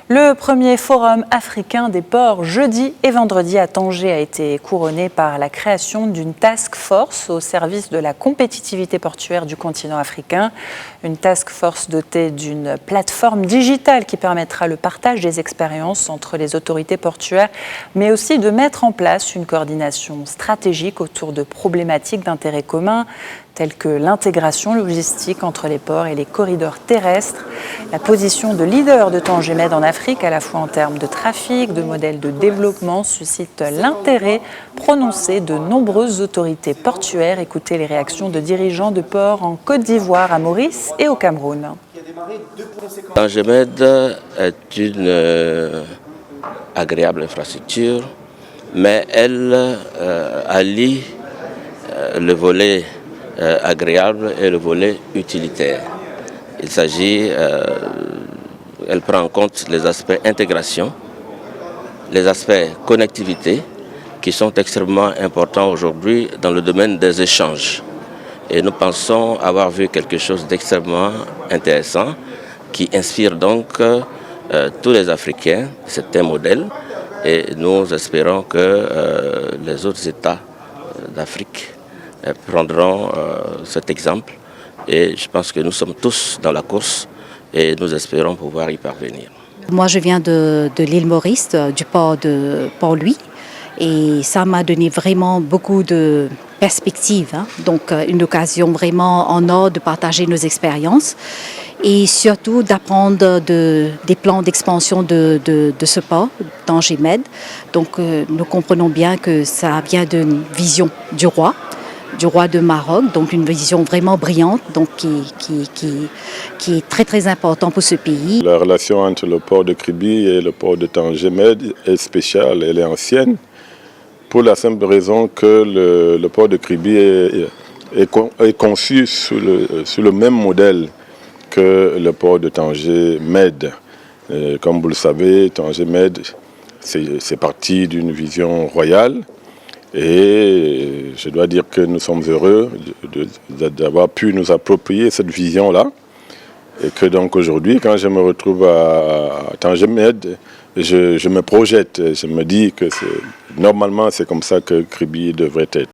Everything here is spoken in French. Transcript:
Le premier forum africain des ports jeudi et vendredi à Tanger a été couronné par la création d'une task force au service de la compétitivité portuaire du continent africain. Une task force dotée d'une plateforme digitale qui permettra le partage des expériences entre les autorités portuaires, mais aussi de mettre en place une coordination stratégique autour de problématiques d'intérêt commun, telles que l'intégration logistique entre les ports et les corridors terrestres, la position de leader de Tanger Med en Afrique, à la fois en termes de trafic, de modèles de développement, suscite l'intérêt prononcé de nombreuses autorités portuaires. Écoutez les réactions de dirigeants de ports en Côte d'Ivoire, à Maurice et au Cameroun. Tanger Med est une agréable infrastructure, mais elle allie le volet agréable et le volet utilitaire. Il s'agit, elle prend en compte les aspects intégration, les aspects connectivité qui sont extrêmement importants aujourd'hui dans le domaine des échanges. Et nous pensons avoir vu quelque chose d'extrêmement intéressant qui inspire donc tous les Africains. C'est un modèle et nous espérons que les autres États d'Afrique prendront cet exemple et je pense que nous sommes tous dans la course et nous espérons pouvoir y parvenir. Moi je viens de l'île Maurice, du port de Port-Louis et ça m'a donné vraiment beaucoup de perspectives, donc une occasion vraiment en or de partager nos expériences et surtout d'apprendre des plans d'expansion de ce port, Tanger Med. Donc nous comprenons bien que ça vient d'une vision du roi de Maroc, donc une vision vraiment brillante, donc qui est très très important pour ce pays. La relation entre le port de Kribi et le port de Tanger Med est spéciale, elle est ancienne, pour la simple raison que le port de Kribi est conçu sous le même modèle que le port de Tanger Med. Comme vous le savez, Tanger Med, c'est parti d'une vision royale. Et je dois dire que nous sommes heureux d'avoir pu nous approprier cette vision-là. Et que donc aujourd'hui, quand je me retrouve à Tanger Med, je me projette, je me dis que normalement c'est comme ça que Kribi devrait être.